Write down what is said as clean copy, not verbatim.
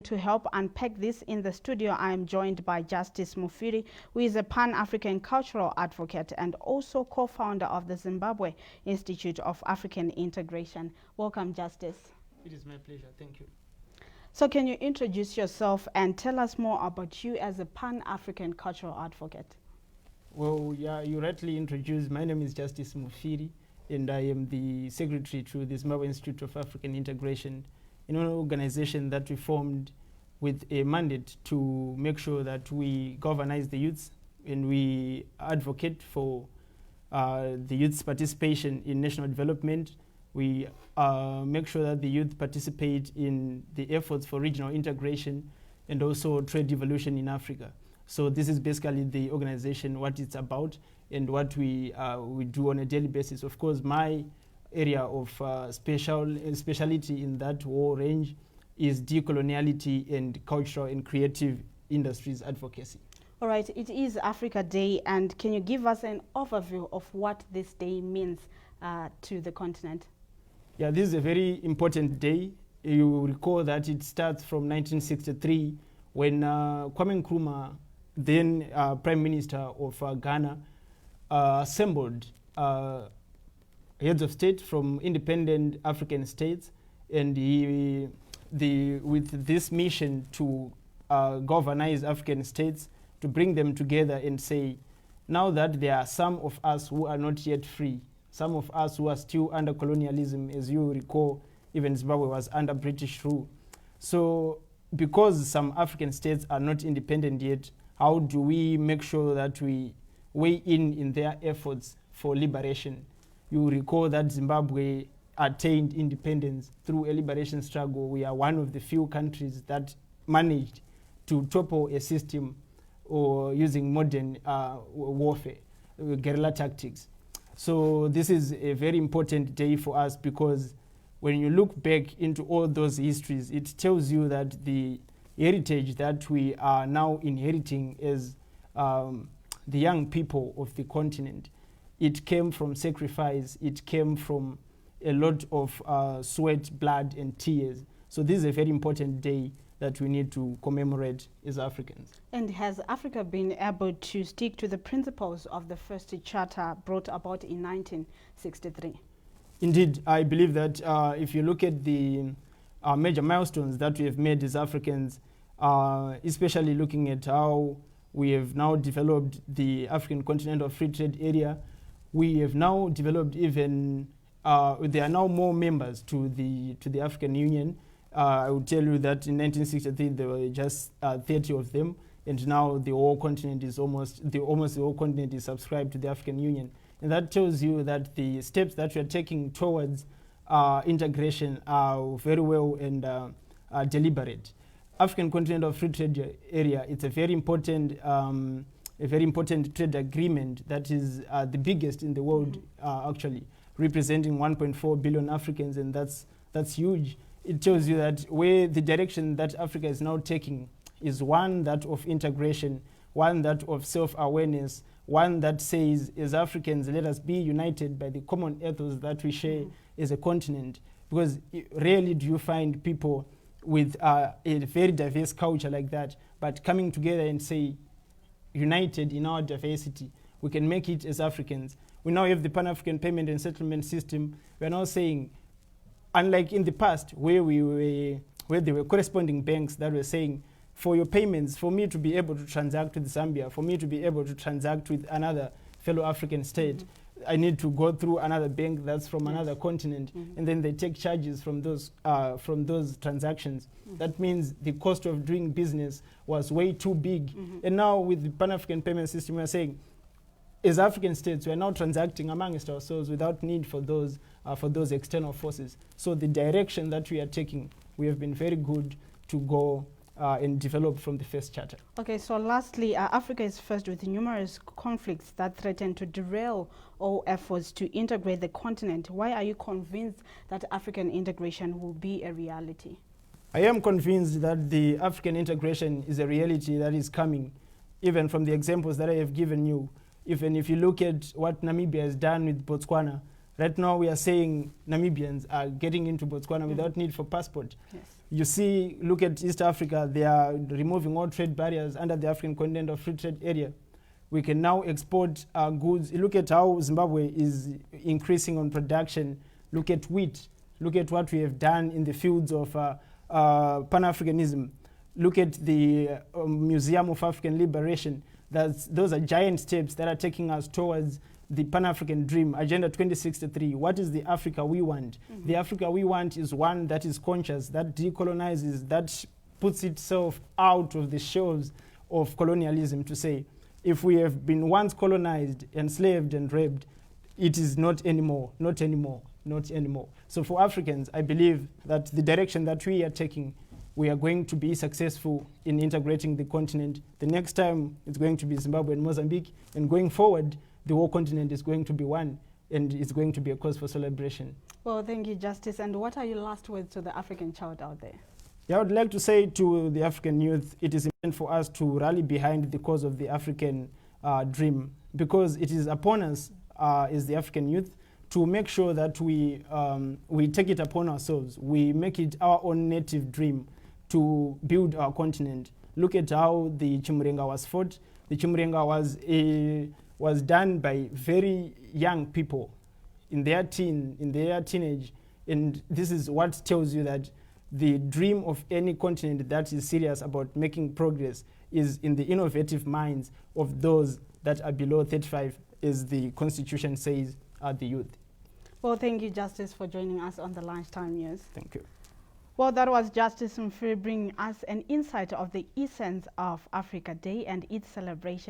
To help unpack this in the studio, I am joined by Justice Mufiri, who is a Pan-African cultural advocate and also co-founder of the Zimbabwe Institute of African Integration. Welcome, Justice. It is my pleasure. Thank you. So can you introduce yourself and tell us more about you as a Pan-African cultural advocate? Well, yeah, you rightly introduced. My name is Justice Mufiri, and I am the secretary to the Zimbabwe Institute of African Integration, an organization that we formed with a mandate to make sure that we galvanize the youths and we advocate for the youth's participation in national development. We make sure that the youth participate in the efforts for regional integration and also trade devolution in Africa. So this is basically the organization, what it's about, and what we do on a daily basis. Of course, my area of speciality in that whole range is decoloniality and cultural and creative industries advocacy. All right, it is Africa Day, and can you give us an overview of what this day means to the continent? Yeah, this is a very important day. You will recall that it starts from 1963 when Kwame Nkrumah, then Prime Minister of Ghana, assembled heads of state from independent African states, and with this mission to galvanize African states, to bring them together and say, now that there are some of us who are not yet free, some of us who are still under colonialism, as you recall, even Zimbabwe was under British rule. So because some African states are not independent yet, how do we make sure that we weigh in their efforts for liberation? You recall that Zimbabwe attained independence through a liberation struggle. We are one of the few countries that managed to topple a system or using modern warfare, guerrilla tactics. So this is a very important day for us because when you look back into all those histories, it tells you that the heritage that we are now inheriting as the young people of the continent, it came from sacrifice, it came from a lot of sweat, blood, and tears. So this is a very important day that we need to commemorate as Africans. And has Africa been able to stick to the principles of the first charter brought about in 1963? Indeed, I believe that if you look at the major milestones that we have made as Africans, especially looking at how we have now developed the African Continental Free Trade Area, we have now developed even, there are now more members to the African Union. I would tell you that in 1963 there were just 30 of them, and now the whole continent is almost the whole continent is subscribed to the African Union. And that tells you that the steps that we are taking towards integration are very well and deliberate. African Continental Free Trade Area, it's a very important trade agreement that is the biggest in the world, actually, representing 1.4 billion Africans, and that's huge. It tells you that where the direction that Africa is now taking is one that of integration, one that of self-awareness, one that says, as Africans, let us be united by the common ethos that we share as a continent. Because rarely do you find people with a very diverse culture like that, but coming together and say, united in our diversity, we can make it as Africans. We now have the Pan-African Payment and Settlement System. We are now saying, unlike in the past, where there were corresponding banks that were saying, for your payments, for me to be able to transact with Zambia, for me to be able to transact with another fellow African state, I need to go through another bank that's from another continent, and then they take charges from those transactions. That means the cost of doing business was way too big. And now with the Pan-African Payment System, we're saying, as African states, we are now transacting amongst ourselves without need for those external forces. So the direction that we are taking, we have been very good to go and develop from the first charter. Okay, so lastly, Africa is faced with numerous conflicts that threaten to derail all efforts to integrate the continent. Why are you convinced that African integration will be a reality? I am convinced that the African integration is a reality that is coming, even from the examples that I have given you. Even if you look at what Namibia has done with Botswana, right now we are saying Namibians are getting into Botswana without need for passport. Yes. You see, look at East Africa, they are removing all trade barriers under the African Continental Free Trade Area. We can now export goods. Look at how Zimbabwe is increasing on production. Look at wheat. Look at what we have done in the fields of Pan-Africanism. Look at the Museum of African Liberation. Those are giant steps that are taking us towards the Pan-African dream, Agenda 2063. What is the Africa we want? Mm-hmm. The Africa we want is one that is conscious, that decolonizes, that puts itself out of the shelves of colonialism, to say, if we have been once colonized, enslaved and raped, it is not anymore, not anymore, not anymore. So for Africans, I believe that the direction that we are taking, we are going to be successful in integrating the continent. The next time it's going to be Zimbabwe and Mozambique, and going forward, the whole continent is going to be one, and it's going to be a cause for celebration. Well, thank you, Justice. And what are your last words to the African child out there? Yeah, I would like to say to the African youth, it is important for us to rally behind the cause of the African dream, because it is upon us as the African youth to make sure that we take it upon ourselves. We make it our own native dream to build our continent. Look at how the Chimurenga was fought. The Chimurenga was done by very young people in their teenage, and this is what tells you that the dream of any continent that is serious about making progress is in the innovative minds of those that are below 35, as the Constitution says, are the youth. Well, thank you, Justice, for joining us on the Lunchtime News. Thank you. Well, that was Justice Mufiri bringing us an insight of the essence of Africa Day and its celebration.